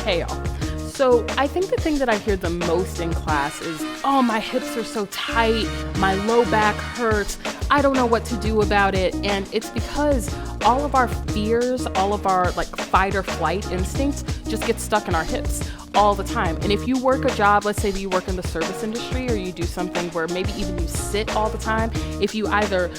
exhale. So I think the thing that I hear the most in class is, oh, my hips are so tight, my low back hurts, I don't know what to do about it. And it's because all of our fears, all of our fight or flight instincts just get stuck in our hips all the time. And if you work a job, let's say that you work in the service industry, or you do something where maybe even you sit all the time, if you either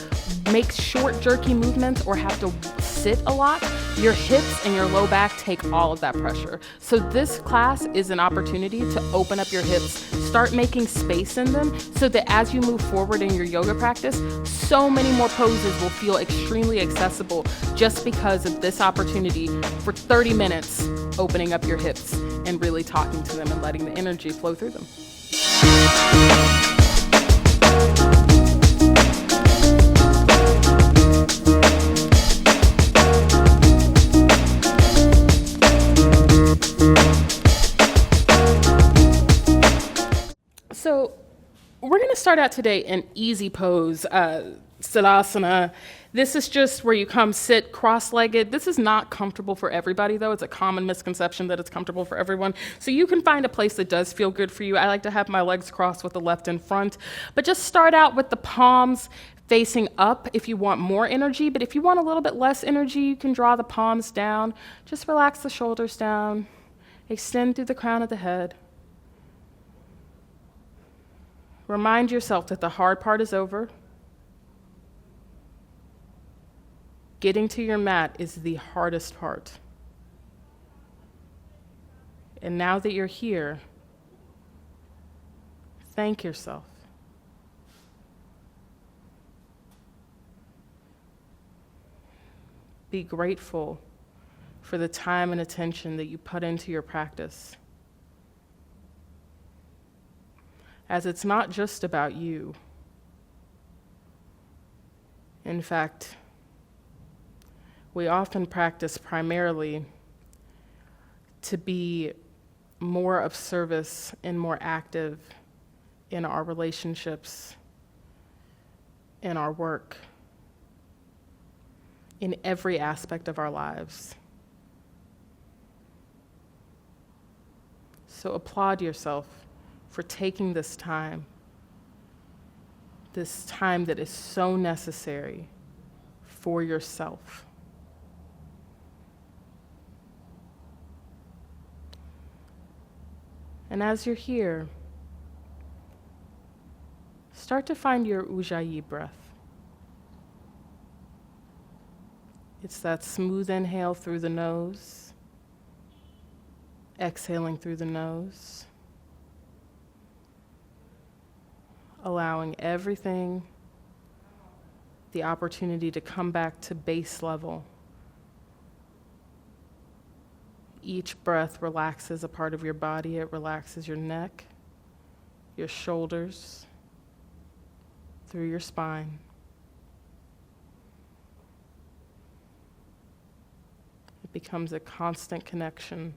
make short jerky movements or have to sit a lot, your hips and your low back take all of that pressure. So this class is an opportunity to open up your hips, start making space in them, so that as you move forward in your yoga practice, so many more poses will feel extremely accessible just because of this opportunity for 30 minutes opening up your hips and really talking to them and letting the energy flow through them. So we're going to start out today in easy pose, Siddhasana. This is just where you come sit cross-legged. This is not comfortable for everybody, though. It's a common misconception that it's comfortable for everyone. So you can find a place that does feel good for you. I like to have my legs crossed with the left in front. But just start out with the palms facing up if you want more energy. But if you want a little bit less energy, you can draw the palms down. Just relax the shoulders down. Extend through the crown of the head. Remind yourself that the hard part is over. Getting to your mat is the hardest part. And now that you're here, thank yourself. Be grateful for the time and attention that you put into your practice. As it's not just about you. In fact, we often practice primarily to be more of service and more active in our relationships, in our work, in every aspect of our lives. So applaud yourself for taking this time that is so necessary for yourself. And as you're here, start to find your Ujjayi breath. It's that smooth inhale through the nose, exhaling through the nose, allowing everything the opportunity to come back to base level. Each breath relaxes a part of your body. It relaxes your neck, your shoulders, through your spine. It becomes a constant connection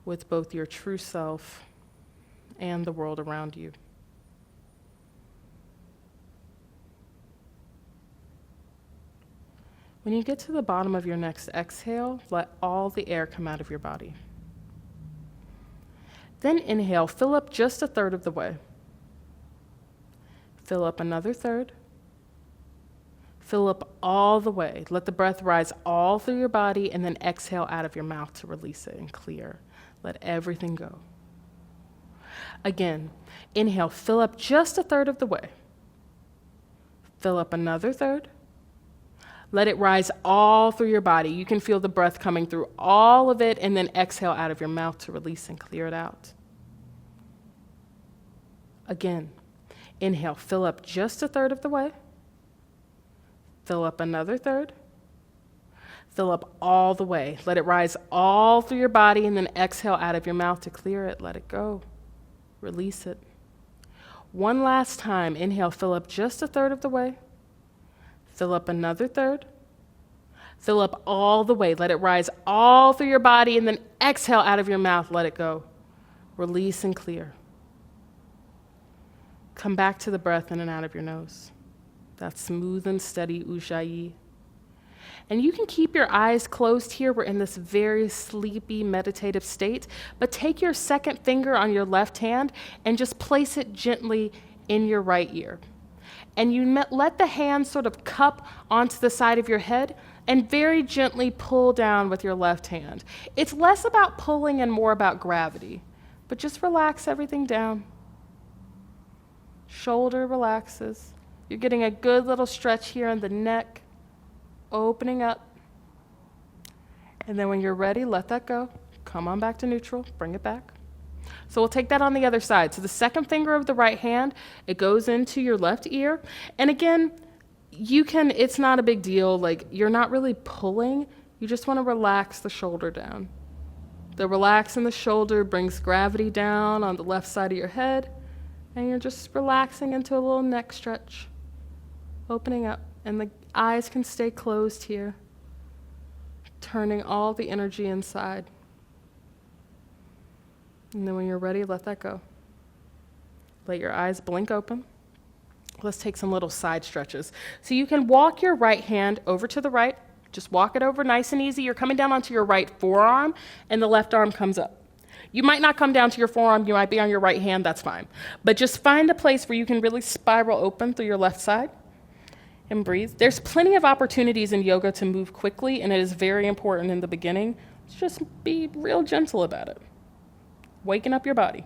with both your true self and the world around you. When you get to the bottom of your next exhale, let all the air come out of your body. Then inhale, fill up just a third of the way. Fill up another third. Fill up all the way. Let the breath rise all through your body, and then exhale out of your mouth to release it and clear. Let everything go. Again, inhale, fill up just a third of the way. Fill up another third. Let it rise all through your body. You can feel the breath coming through all of it, and then exhale out of your mouth to release and clear it out. Again, inhale, fill up just a third of the way. Fill up another third. Fill up all the way. Let it rise all through your body, and then exhale out of your mouth to clear it. Let it go. Release it. One last time. Inhale, fill up just a third of the way. Fill up another third. Fill up all the way. Let it rise all through your body, and then exhale out of your mouth. Let it go. Release and clear. Come back to the breath in and out of your nose. That smooth and steady Ujjayi. And you can keep your eyes closed here. We're in this very sleepy, meditative state. But take your second finger on your left hand and just place it gently in your right ear. And you let the hand sort of cup onto the side of your head and very gently pull down with your left hand. It's less about pulling and more about gravity. But just relax everything down. Shoulder relaxes. You're getting a good little stretch here in the neck. Opening up. And then when you're ready, let that go. Come on back to neutral, bring it back. So we'll take that on the other side. So the second finger of the right hand, it goes into your left ear. And again, it's not a big deal. Like, you're not really pulling. You just want to relax the shoulder down. The relaxing the shoulder brings gravity down on the left side of your head. And you're just relaxing into a little neck stretch. Opening up. And the eyes can stay closed here, turning all the energy inside. And then when you're ready, let that go. Let your eyes blink open. Let's take some little side stretches. So you can walk your right hand over to the right. Just walk it over nice and easy. You're coming down onto your right forearm, and the left arm comes up. You might not come down to your forearm. You might be on your right hand. That's fine. But just find a place where you can really spiral open through your left side. And breathe. There's plenty of opportunities in yoga to move quickly, and it is very important in the beginning. Just be real gentle about it. Waking up your body.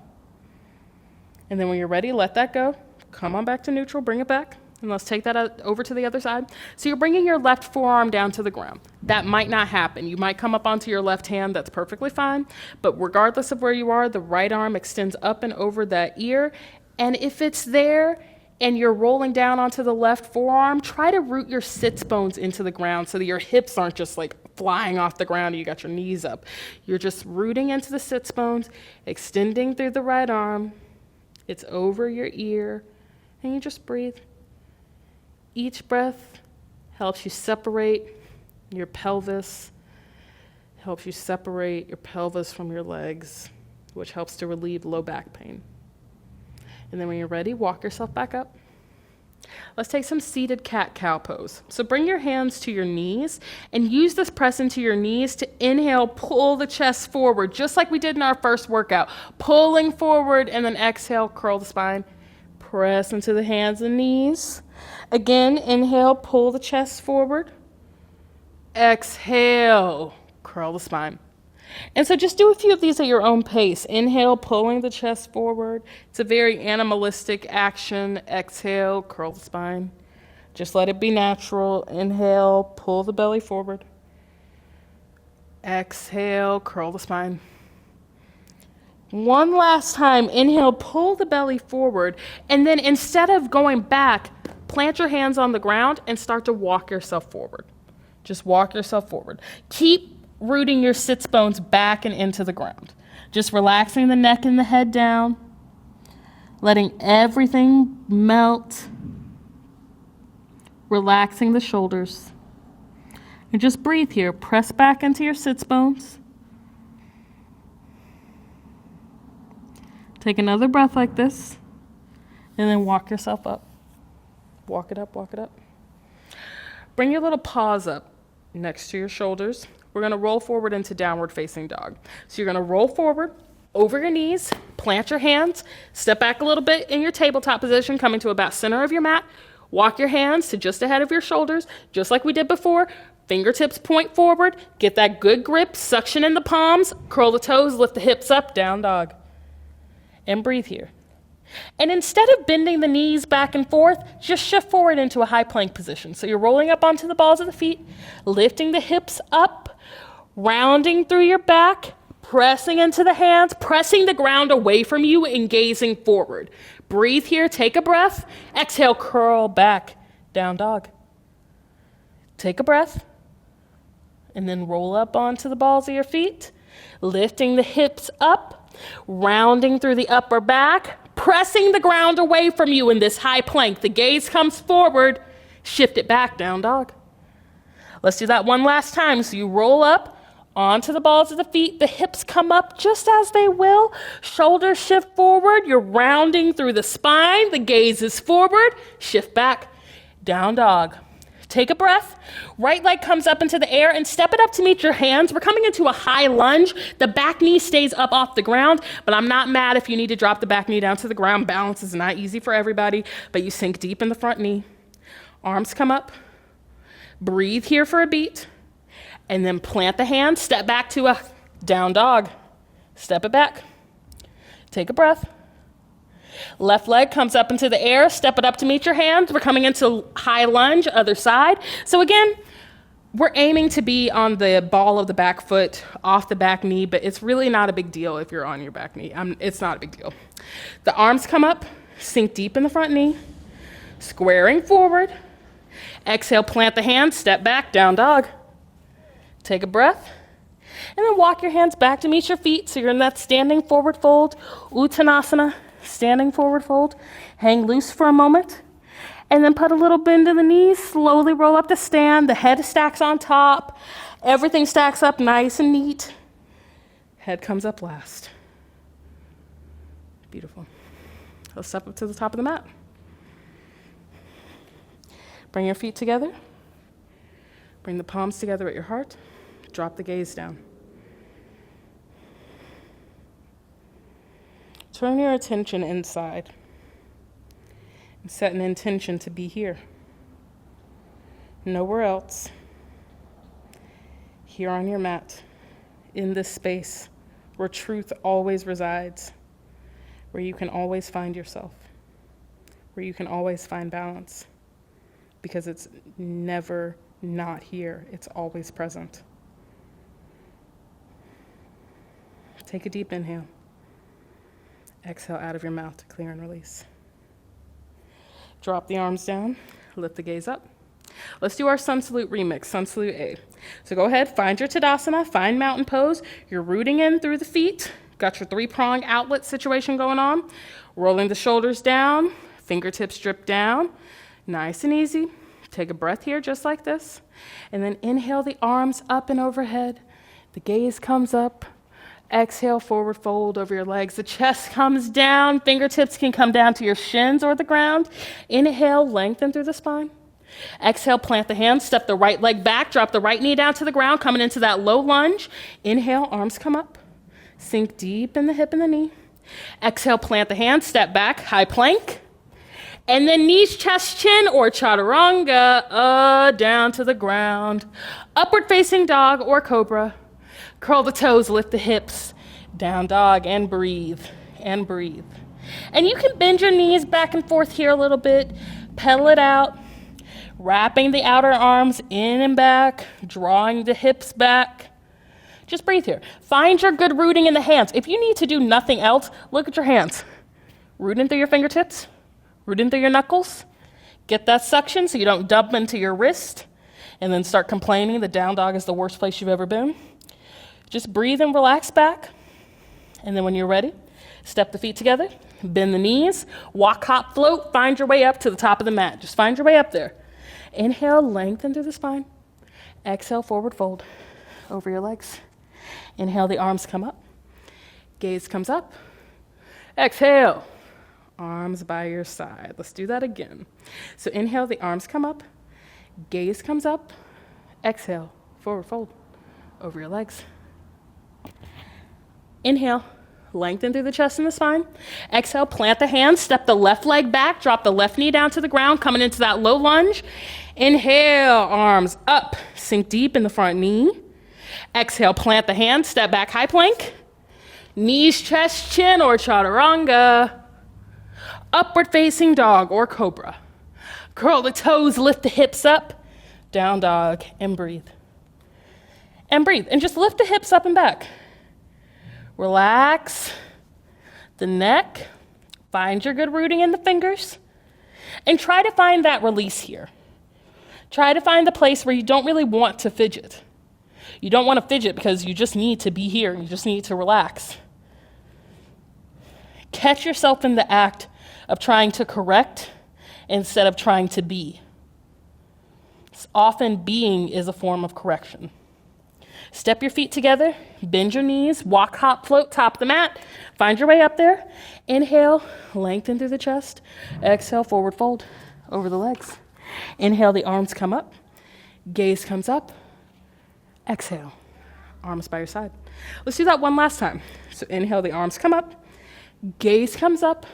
And then when you're ready, let that go. Come on back to neutral, bring it back. And let's take that over to the other side. So you're bringing your left forearm down to the ground. That might not happen. You might come up onto your left hand. That's perfectly fine. But regardless of where you are, the right arm extends up and over that ear. And if it's there, and you're rolling down onto the left forearm, try to root your sits bones into the ground so that your hips aren't just like flying off the ground and you got your knees up. You're just rooting into the sits bones, extending through the right arm. It's over your ear, and you just breathe. Each breath helps you separate your pelvis, helps you separate your pelvis from your legs, which helps to relieve low back pain. And then when you're ready, walk yourself back up. Let's take some seated cat-cow pose. So bring your hands to your knees and use this press into your knees to inhale, pull the chest forward, just like we did in our first workout. Pulling forward, and then exhale, curl the spine. Press into the hands and knees. Again, inhale, pull the chest forward. Exhale, curl the spine. And so just do a few of these at your own pace. Inhale, pulling the chest forward. It's a very animalistic action. Exhale, curl the spine. Just let it be natural. Inhale, pull the belly forward. Exhale, curl the spine. One last time. Inhale, pull the belly forward. And then instead of going back, plant your hands on the ground and start to walk yourself forward. Just walk yourself forward. Keep rooting your sits bones back and into the ground. Just relaxing the neck and the head down, letting everything melt, relaxing the shoulders. And just breathe here. Press back into your sits bones. Take another breath like this, and then walk yourself up. Walk it up, walk it up. Bring your little paws up next to your shoulders. We're going to roll forward into downward facing dog. So you're going to roll forward over your knees, plant your hands, step back a little bit in your tabletop position, coming to about center of your mat. Walk your hands to just ahead of your shoulders, just like we did before. Fingertips point forward, get that good grip, suction in the palms, curl the toes, lift the hips up, down dog. And breathe here. And instead of bending the knees back and forth, just shift forward into a high plank position. So you're rolling up onto the balls of the feet, lifting the hips up, rounding through your back, pressing into the hands, pressing the ground away from you and gazing forward. Breathe here, take a breath. Exhale, curl back, down dog. Take a breath. And then roll up onto the balls of your feet, lifting the hips up, rounding through the upper back, pressing the ground away from you in this high plank. The gaze comes forward, shift it back, down dog. Let's do that one last time. So you roll up onto the balls of the feet, the hips come up just as they will, shoulders shift forward, you're rounding through the spine, the gaze is forward, shift back, down dog. Take a breath. Right leg comes up into the air and step it up to meet your hands. We're coming into a high lunge. The back knee stays up off the ground, but I'm not mad if you need to drop the back knee down to the ground. Balance is not easy for everybody, but you sink deep in the front knee. Arms come up. Breathe here for a beat, and then plant the hand, step back to a down dog. Step it back. Take a breath. Left leg comes up into the air, step it up to meet your hands. We're coming into high lunge, other side. So again, we're aiming to be on the ball of the back foot, off the back knee, but it's really not a big deal if you're on your back knee. It's not a big deal. The arms come up, sink deep in the front knee, squaring forward. Exhale, plant the hands, step back, down dog. Take a breath. And then walk your hands back to meet your feet. So you're in that standing forward fold, Uttanasana, standing forward fold. Hang loose for a moment. And then put a little bend in the knees, slowly roll up to stand. The head stacks on top. Everything stacks up nice and neat. Head comes up last. Beautiful. Let's step up to the top of the mat. Bring your feet together. Bring the palms together at your heart. Drop the gaze down. Turn your attention inside and set an intention to be here. Nowhere else. Here on your mat, in this space where truth always resides, where you can always find yourself, where you can always find balance, because it's never not here, it's always present. Take a deep inhale. Exhale out of your mouth to clear and release. Drop the arms down, lift the gaze up. Let's do our Sun Salute remix, Sun Salute A. So go ahead, find your Tadasana, find mountain pose. You're rooting in through the feet. Got your three-prong outlet situation going on. Rolling the shoulders down, fingertips drip down. Nice and easy. Take a breath here just like this. And then inhale the arms up and overhead. The gaze comes up. Exhale, forward fold over your legs. The chest comes down. Fingertips can come down to your shins or the ground. Inhale, lengthen through the spine. Exhale, plant the hands. Step the right leg back. Drop the right knee down to the ground, coming into that low lunge. Inhale, arms come up. Sink deep in the hip and the knee. Exhale, plant the hands. Step back, high plank. And then knees, chest, chin, or chaturanga, down to the ground. Upward facing dog or cobra. Curl the toes, lift the hips, down dog, and breathe, and breathe. And you can bend your knees back and forth here a little bit, pedal it out, wrapping the outer arms in and back, drawing the hips back. Just breathe here. Find your good rooting in the hands. If you need to do nothing else, look at your hands. Rooting through your fingertips, rooting through your knuckles. Get that suction so you don't dump into your wrist and then start complaining the down dog is the worst place you've ever been. Just breathe and relax back. And then when you're ready, step the feet together, bend the knees, walk, hop, float, find your way up to the top of the mat. Just find your way up there. Inhale, lengthen through the spine. Exhale, forward fold over your legs. Inhale, the arms come up. Gaze comes up. Exhale, arms by your side. Let's do that again. So inhale, the arms come up. Gaze comes up. Exhale, forward fold over your legs. Inhale, lengthen through the chest and the spine. Exhale, plant the hands, step the left leg back, drop the left knee down to the ground, coming into that low lunge. Inhale, arms up, sink deep in the front knee. Exhale, plant the hands, step back, high plank. Knees, chest, chin, or chaturanga. Upward facing dog or cobra. Curl the toes, lift the hips up, down dog, and breathe. And breathe, and just lift the hips up and back. Relax the neck, find your good rooting in the fingers, and try to find that release here. Try to find the place where you don't really want to fidget. You don't want to fidget because you just need to be here, you just need to relax. Catch yourself in the act of trying to correct instead of trying to be. Often being is a form of correction. Step your feet together, bend your knees, walk, hop, float, top of the mat. Find your way up there. Inhale, lengthen through the chest. Exhale, forward fold over the legs. Inhale, the arms come up. Gaze comes up. Exhale, arms by your side. Let's do that one last time. So inhale, the arms come up. Gaze comes up.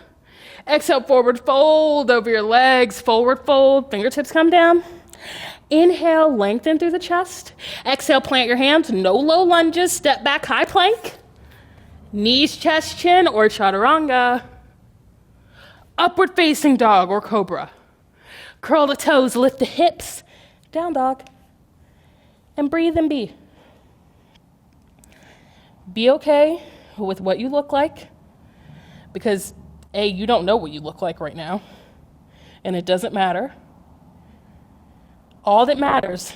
Exhale, forward fold over your legs. Forward fold, fingertips come down. Inhale, lengthen through the chest. Exhale, plant your hands. No low lunges. Step back, high plank. Knees, chest, chin, or chaturanga. Upward facing dog or cobra. Curl the toes, lift the hips. Down dog. And breathe and be. Be okay with what you look like, because A, you don't know what you look like right now, and it doesn't matter. All that matters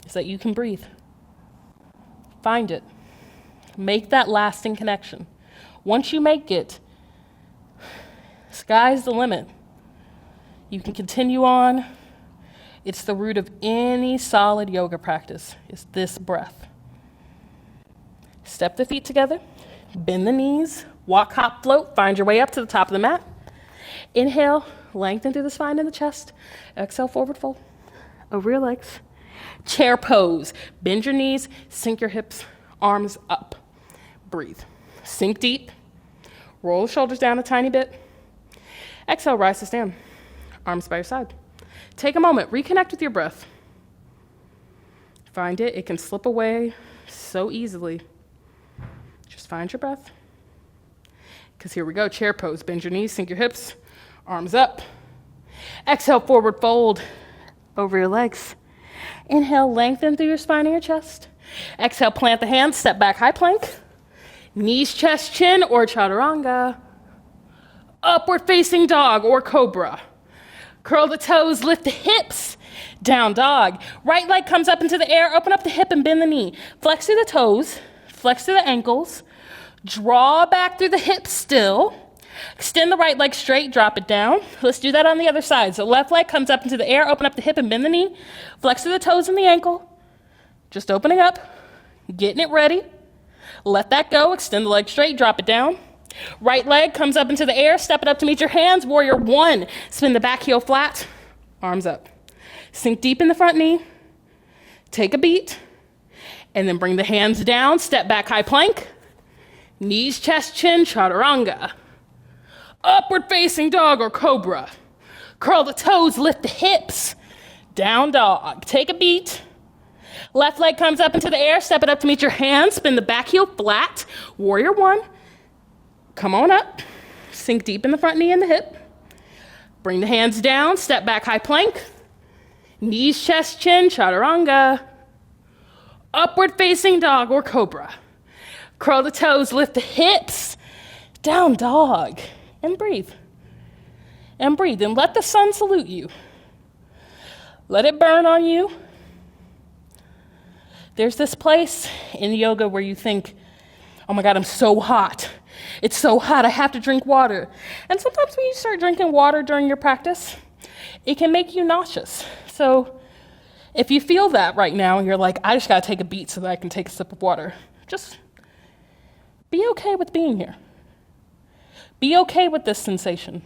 is that you can breathe. Find it. Make that lasting connection. Once you make it, sky's the limit. You can continue on. It's the root of any solid yoga practice, is this breath. Step the feet together, bend the knees, walk, hop, float, find your way up to the top of the mat. Inhale, lengthen through the spine and the chest. Exhale, forward fold over your legs. Chair pose, bend your knees, sink your hips, arms up. Breathe. Sink deep, roll the shoulders down a tiny bit. Exhale, rise to stand, arms by your side. Take a moment, reconnect with your breath. Find it, it can slip away so easily. Just find your breath. Because here we go, chair pose, bend your knees, sink your hips, arms up. Exhale, forward fold over your legs. Inhale, lengthen through your spine and your chest. Exhale, plant the hands, step back, high plank. Knees, chest, chin, or chaturanga. Upward facing dog or cobra. Curl the toes, lift the hips. Down dog. Right leg comes up into the air, open up the hip and bend the knee. Flex through the toes, flex through the ankles. Draw back through the hips still. Extend the right leg straight, drop it down. Let's do that on the other side. So left leg comes up into the air, open up the hip and bend the knee. Flex through the toes and the ankle. Just opening up, getting it ready. Let that go, extend the leg straight, drop it down. Right leg comes up into the air, step it up to meet your hands, warrior one. Spin the back heel flat, arms up. Sink deep in the front knee, take a beat, and then bring the hands down, step back, high plank. Knees, chest, chin, chaturanga. Upward facing dog or cobra. Curl the toes, lift the hips. Down dog, take a beat. Left leg comes up into the air, step it up to meet your hands, spin the back heel flat, warrior one. Come on up, sink deep in the front knee and the hip. Bring the hands down, step back, high plank. Knees, chest, chin, chaturanga. Upward facing dog or cobra. Curl the toes, lift the hips. Down dog, and breathe. And breathe, and let the sun salute you. Let it burn on you. There's this place in yoga where you think, oh my God, I'm so hot. It's so hot, I have to drink water. And sometimes when you start drinking water during your practice, it can make you nauseous. So if you feel that right now and you're like, I just gotta take a beat so that I can take a sip of water, just be okay with being here. Be okay with this sensation.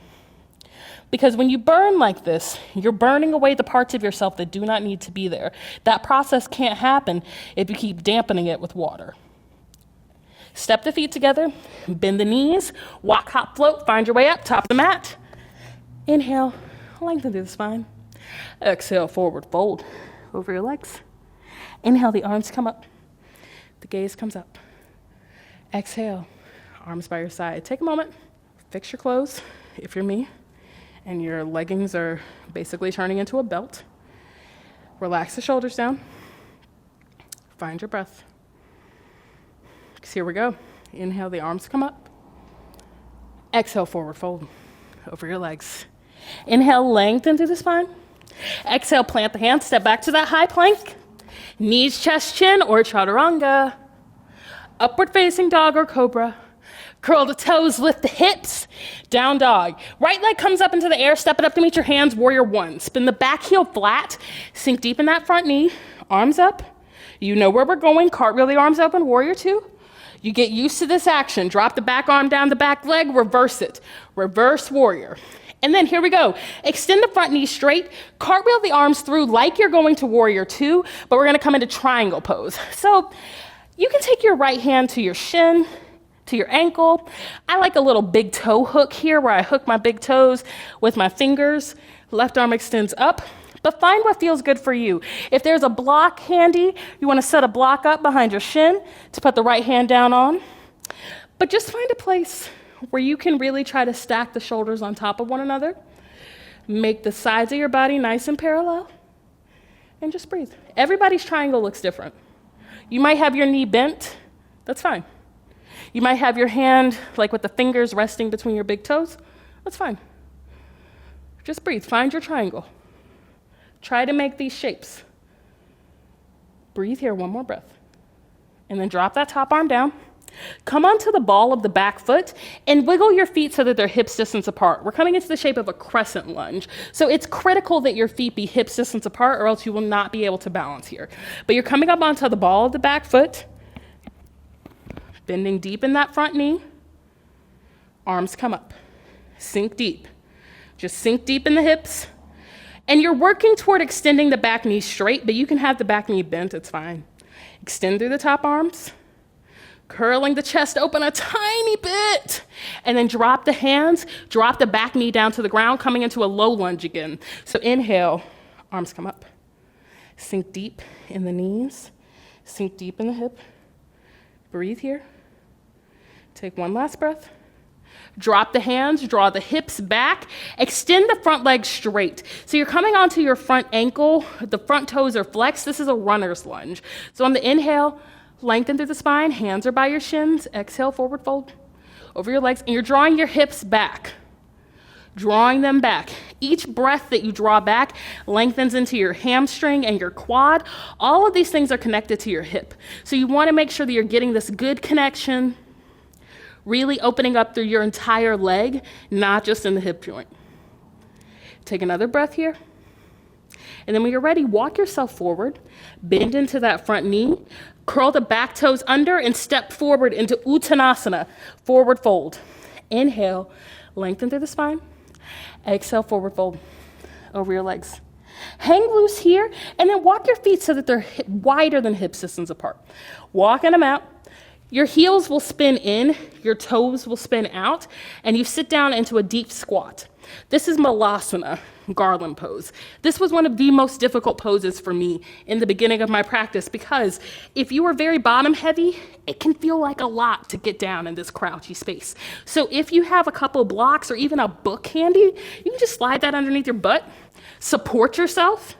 Because when you burn like this, you're burning away the parts of yourself that do not need to be there. That process can't happen if you keep dampening it with water. Step the feet together, bend the knees, walk, hop, float, find your way up, top of the mat. Inhale, lengthen through the spine. Exhale, forward fold over your legs. Inhale, the arms come up. The gaze comes up. Exhale, arms by your side. Take a moment, fix your clothes, if you're me, and your leggings are basically turning into a belt. Relax the shoulders down. Find your breath. So here we go. Inhale, the arms come up. Exhale, forward fold over your legs. Inhale, lengthen through the spine. Exhale, plant the hands, step back to that high plank. Knees, chest, chin, or chaturanga. Upward facing dog or cobra. Curl the toes, lift the hips. Down dog. Right leg comes up into the air, step it up to meet your hands, warrior one. Spin the back heel flat, sink deep in that front knee, arms up. You know where we're going, cartwheel the arms open, warrior two. You get used to this action. Drop the back arm down the back leg, reverse it. Reverse warrior. And then here we go. Extend the front knee straight, cartwheel the arms through like you're going to warrior two, but we're gonna come into triangle pose. So you can take your right hand to your shin, to your ankle. I like a little big toe hook here where I hook my big toes with my fingers. Left arm extends up, but find what feels good for you. If there's a block handy, you wanna set a block up behind your shin to put the right hand down on. But just find a place where you can really try to stack the shoulders on top of one another. Make the sides of your body nice and parallel, and just breathe. Everybody's triangle looks different. You might have your knee bent, that's fine. You might have your hand like with the fingers resting between your big toes, that's fine. Just breathe, find your triangle. Try to make these shapes. Breathe here, one more breath. And then drop that top arm down. Come onto the ball of the back foot and wiggle your feet so that they're hips distance apart. We're coming into the shape of a crescent lunge. So it's critical that your feet be hips distance apart or else you will not be able to balance here. But you're coming up onto the ball of the back foot, bending deep in that front knee. Arms come up, sink deep. Just sink deep in the hips. And you're working toward extending the back knee straight, but you can have the back knee bent, it's fine. Extend through the top arms. Curling the chest open a tiny bit, and then drop the hands, drop the back knee down to the ground, coming into a low lunge again. So inhale, arms come up. Sink deep in the knees, sink deep in the hip. Breathe here. Take one last breath. Drop the hands, draw the hips back, extend the front leg straight. So you're coming onto your front ankle, the front toes are flexed. This is a runner's lunge. So on the inhale, lengthen through the spine, hands are by your shins, exhale, forward fold over your legs, and you're drawing your hips back, drawing them back. Each breath that you draw back lengthens into your hamstring and your quad. All of these things are connected to your hip. So you wanna make sure that you're getting this good connection, really opening up through your entire leg, not just in the hip joint. Take another breath here. And then when you're ready, walk yourself forward, bend into that front knee, curl the back toes under and step forward into Uttanasana, forward fold. Inhale, lengthen through the spine. Exhale, forward fold over your legs. Hang loose here and then walk your feet so that they're wider than hip distance apart. Walking them out. Your heels will spin in, your toes will spin out, and you sit down into a deep squat. This is Malasana, garland pose. This was one of the most difficult poses for me in the beginning of my practice because if you are very bottom heavy, it can feel like a lot to get down in this crouchy space. So if you have a couple blocks or even a book handy, you can just slide that underneath your butt, support yourself,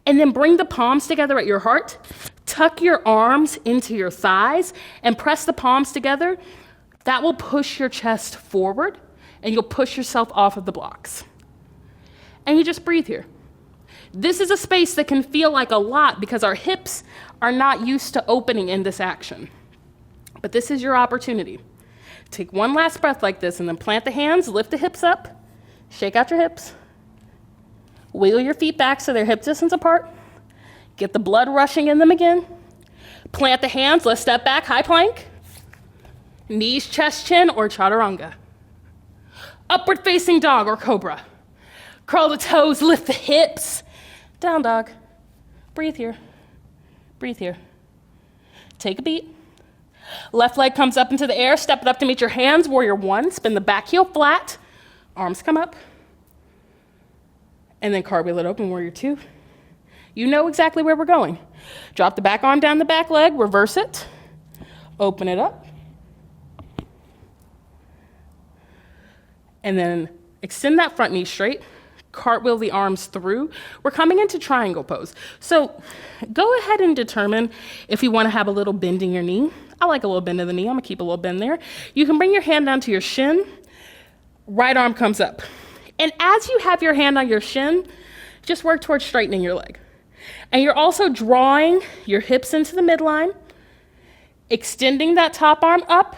and then bring the palms together at your heart, tuck your arms into your thighs, and press the palms together. That will push your chest forward, and you'll push yourself off of the blocks. And you just breathe here. This is a space that can feel like a lot because our hips are not used to opening in this action. But this is your opportunity. Take one last breath like this, and then plant the hands, lift the hips up, shake out your hips. Wiggle your feet back so they're hip distance apart. Get the blood rushing in them again. Plant the hands, let's step back, high plank. Knees, chest, chin, or chaturanga. Upward facing dog or cobra. Curl the toes, lift the hips. Down dog. Breathe here. Breathe here. Take a beat. Left leg comes up into the air, step it up to meet your hands, warrior one. Spin the back heel flat. Arms come up. And then cartwheel it open, warrior two. You know exactly where we're going. Drop the back arm down the back leg, reverse it, open it up. And then extend that front knee straight, cartwheel the arms through. We're coming into triangle pose. So go ahead and determine if you wanna have a little bend in your knee. I like a little bend in the knee, I'm gonna keep a little bend there. You can bring your hand down to your shin, right arm comes up. And as you have your hand on your shin, just work towards straightening your leg. And you're also drawing your hips into the midline, extending that top arm up.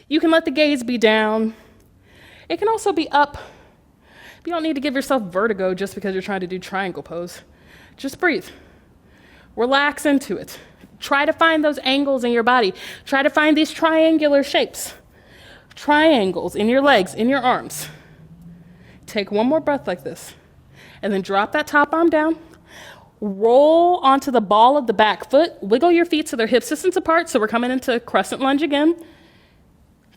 You can let the gaze be down. It can also be up. You don't need to give yourself vertigo just because you're trying to do triangle pose. Just breathe. Relax into it. Try to find those angles in your body. Try to find these triangular shapes. Triangles in your legs, in your arms. Take one more breath like this. And then drop that top arm down. Roll onto the ball of the back foot. Wiggle your feet so they're hip distance apart. So we're coming into crescent lunge again.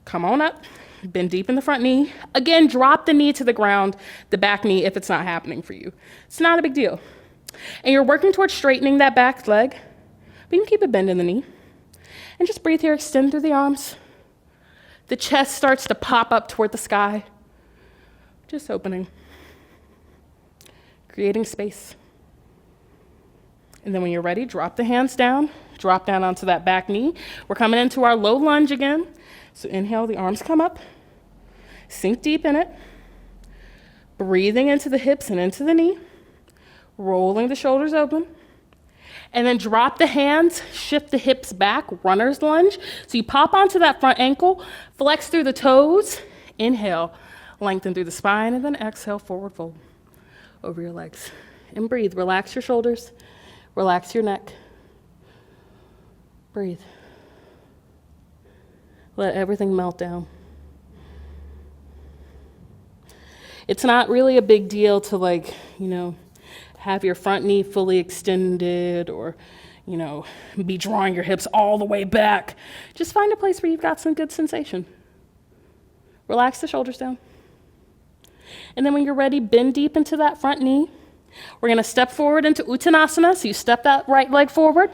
Come on up. Bend deep in the front knee. Again, drop the knee to the ground, the back knee, if it's not happening for you. It's not a big deal. And you're working towards straightening that back leg. But you can keep a bend in the knee. And just breathe here. Extend through the arms. The chest starts to pop up toward the sky. Just opening. Creating space. And then when you're ready, drop the hands down. Drop down onto that back knee. We're coming into our low lunge again. So inhale, the arms come up. Sink deep in it. Breathing into the hips and into the knee. Rolling the shoulders open. And then drop the hands, shift the hips back, runner's lunge. So you pop onto that front ankle, flex through the toes. Inhale, lengthen through the spine, and then exhale, forward fold over your legs. And breathe. Relax your shoulders. Relax your neck. Breathe. Let everything melt down. It's not really a big deal to have your front knee fully extended or, be drawing your hips all the way back. Just find a place where you've got some good sensation. Relax the shoulders down. And then when you're ready, bend deep into that front knee. We're going to step forward into Uttanasana. So you step that right leg forward.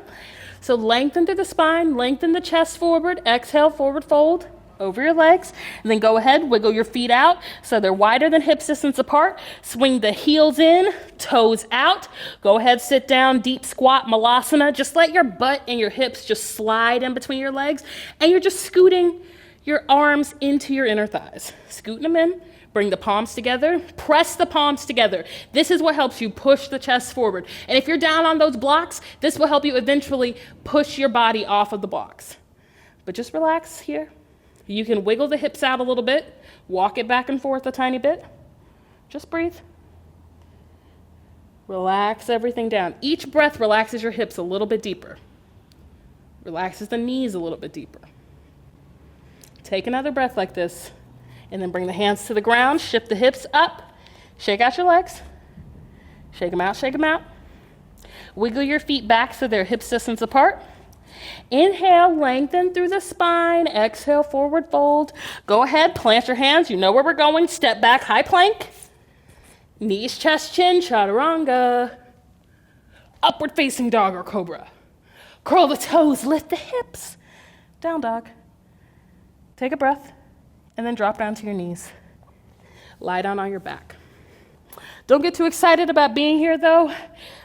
So lengthen through the spine, lengthen the chest forward. Exhale, forward fold over your legs. And then go ahead, wiggle your feet out so they're wider than hip distance apart. Swing the heels in, toes out. Go ahead, sit down, deep squat, malasana. Just let your butt and your hips just slide in between your legs. And you're just scooting your arms into your inner thighs. Scooting them in. Bring the palms together, press the palms together. This is what helps you push the chest forward. And if you're down on those blocks, this will help you eventually push your body off of the blocks. But just relax here. You can wiggle the hips out a little bit, walk it back and forth a tiny bit. Just breathe. Relax everything down. Each breath relaxes your hips a little bit deeper. Relaxes the knees a little bit deeper. Take another breath like this. And then bring the hands to the ground, shift the hips up, shake out your legs, shake them out, shake them out. Wiggle your feet back so they're hip distance apart. Inhale, lengthen through the spine, exhale, forward fold. Go ahead, plant your hands, you know where we're going, step back, high plank. Knees, chest, chin, chaturanga. Upward facing dog or cobra. Curl the toes, lift the hips. Down dog. Take a breath. And then drop down to your knees. Lie down on your back. Don't get too excited about being here though,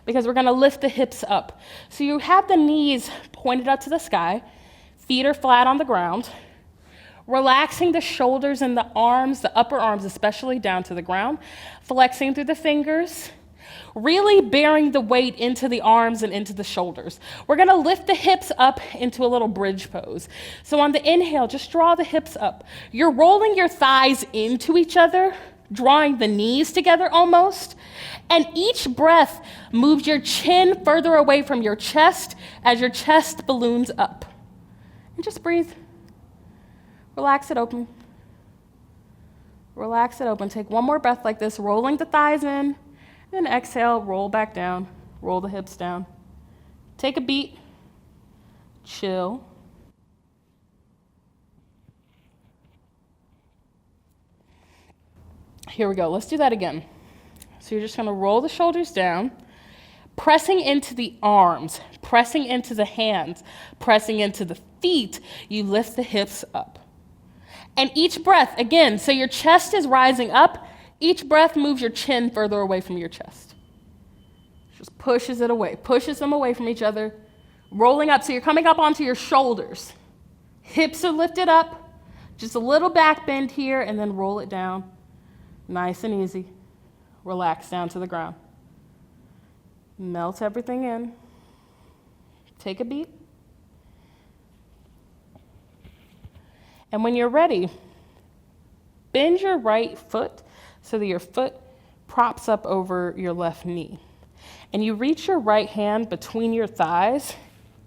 because we're gonna lift the hips up. So you have the knees pointed up to the sky, feet are flat on the ground, relaxing the shoulders and the arms, the upper arms especially, down to the ground, flexing through the fingers, really bearing the weight into the arms and into the shoulders. We're gonna lift the hips up into a little bridge pose. So on the inhale, just draw the hips up. You're rolling your thighs into each other, drawing the knees together almost. And each breath moves your chin further away from your chest as your chest balloons up. And just breathe. Relax it open. Relax it open. Take one more breath like this, rolling the thighs in. Then exhale, roll back down, roll the hips down. Take a beat, chill. Here we go, let's do that again. So you're just gonna roll the shoulders down, pressing into the arms, pressing into the hands, pressing into the feet, you lift the hips up. And each breath, again, so your chest is rising up, each breath moves your chin further away from your chest. Just pushes it away, pushes them away from each other, rolling up. So you're coming up onto your shoulders. Hips are lifted up, just a little back bend here, and then roll it down. Nice and easy. Relax down to the ground. Melt everything in. Take a beat. And when you're ready, bend your right foot so that your foot props up over your left knee. And you reach your right hand between your thighs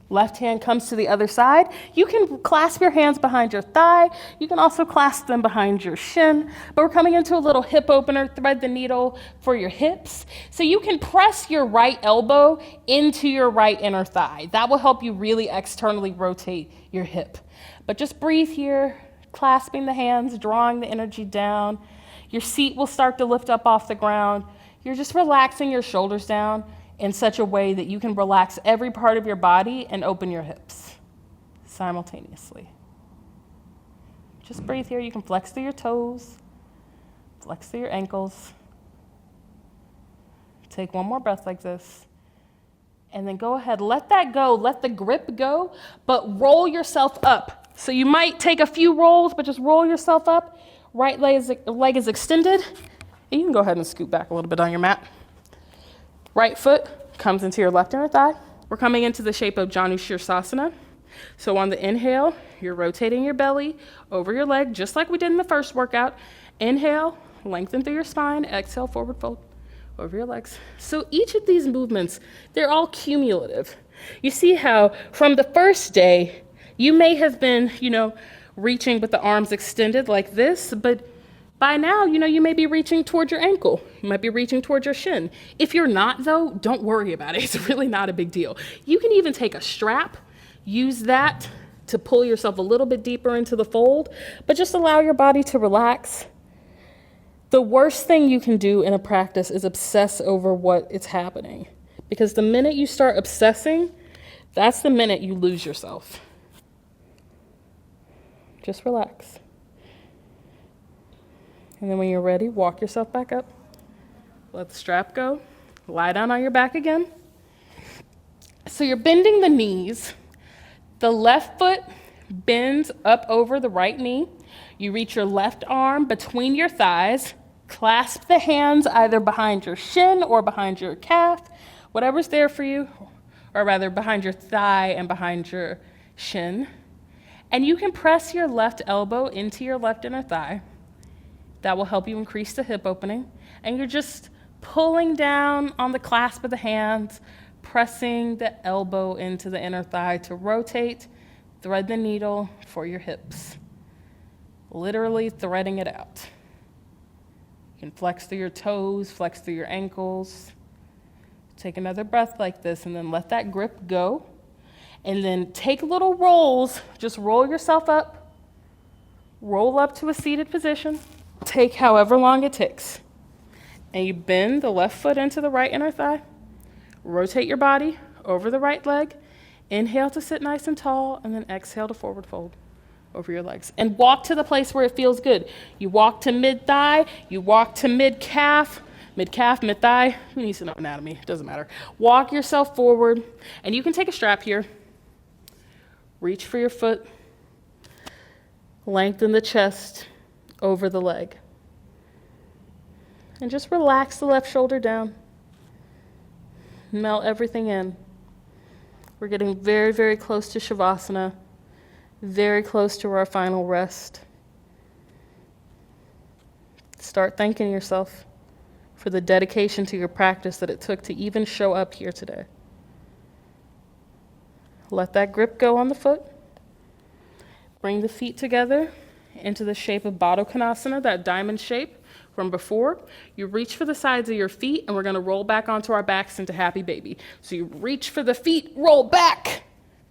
Left hand comes to the other side. You can clasp your hands behind your thigh. You can also clasp them behind your shin. But we're coming into a little hip opener. Thread the needle for your hips. So you can press your right elbow into your right inner thigh. That will help you really externally rotate your hip. But just breathe here, clasping the hands, drawing the energy down. Your seat will start to lift up off the ground. You're just relaxing your shoulders down in such a way that you can relax every part of your body and open your hips simultaneously. Just breathe here. You can flex through your toes, flex through your ankles. Take one more breath like this. And then go ahead, let that go, let the grip go, but roll yourself up. So you might take a few rolls, but just roll yourself up. Right leg is extended. And you can go ahead and scoot back a little bit on your mat. Right foot comes into your left inner thigh. We're coming into the shape of Janu Shirsasana. So on the inhale, you're rotating your belly over your leg, just like we did in the first workout. Inhale, lengthen through your spine. Exhale, forward fold over your legs. So each of these movements, they're all cumulative. You see how from the first day, you may have been, reaching with the arms extended like this, but by now, you may be reaching towards your ankle. You might be reaching towards your shin. If you're not, though, don't worry about it. It's really not a big deal. You can even take a strap, use that to pull yourself a little bit deeper into the fold, but just allow your body to relax. The worst thing you can do in a practice is obsess over what is happening, because the minute you start obsessing, that's the minute you lose yourself. Just relax. And then when you're ready, walk yourself back up. Let the strap go. Lie down on your back again. So you're bending the knees. The left foot bends up over the right knee. You reach your left arm between your thighs. Clasp the hands either behind your shin or behind your calf, whatever's there for you, or rather behind your thigh and behind your shin. And you can press your left elbow into your left inner thigh. That will help you increase the hip opening. And you're just pulling down on the clasp of the hands, pressing the elbow into the inner thigh to rotate, thread the needle for your hips. Literally threading it out. You can flex through your toes, flex through your ankles. Take another breath like this and then let that grip go. And then take little rolls. Just roll yourself up. Roll up to a seated position. Take however long it takes. And you bend the left foot into the right inner thigh. Rotate your body over the right leg. Inhale to sit nice and tall, and then exhale to forward fold over your legs. And walk to the place where it feels good. You walk to mid-thigh, you walk to mid-calf, mid-thigh. Who needs to know anatomy? It doesn't matter. Walk yourself forward, and you can take a strap here. Reach for your foot. Lengthen the chest over the leg. And just relax the left shoulder down. Melt everything in. We're getting very, very close to Shavasana, very close to our final rest. Start thanking yourself for the dedication to your practice that it took to even show up here today. Let that grip go on the foot. Bring the feet together into the shape of Baddha Konasana, that diamond shape from before. You reach for the sides of your feet, and we're going to roll back onto our backs into Happy Baby. So you reach for the feet, roll back.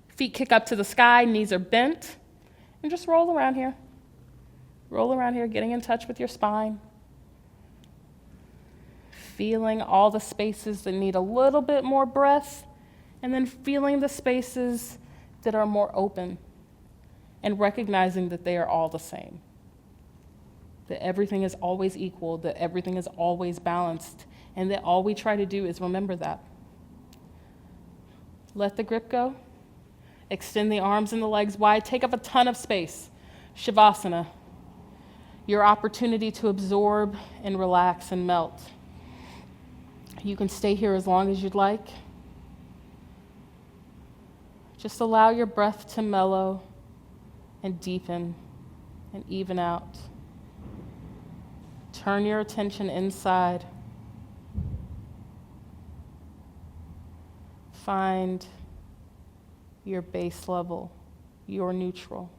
Feet kick up to the sky, knees are bent. And just roll around here. Roll around here, getting in touch with your spine. Feeling all the spaces that need a little bit more breath, and then feeling the spaces that are more open, and recognizing that they are all the same. That everything is always equal, that everything is always balanced, and that all we try to do is remember that. Let the grip go. Extend the arms and the legs wide. Take up a ton of space. Shavasana. Your opportunity to absorb and relax and melt. You can stay here as long as you'd like. Just allow your breath to mellow and deepen and even out. Turn your attention inside. Find your base level, your neutral.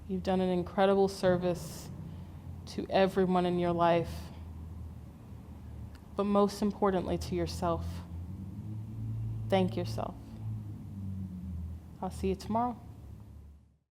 You've done an incredible service to everyone in your life, but most importantly to yourself. Thank yourself. I'll see you tomorrow.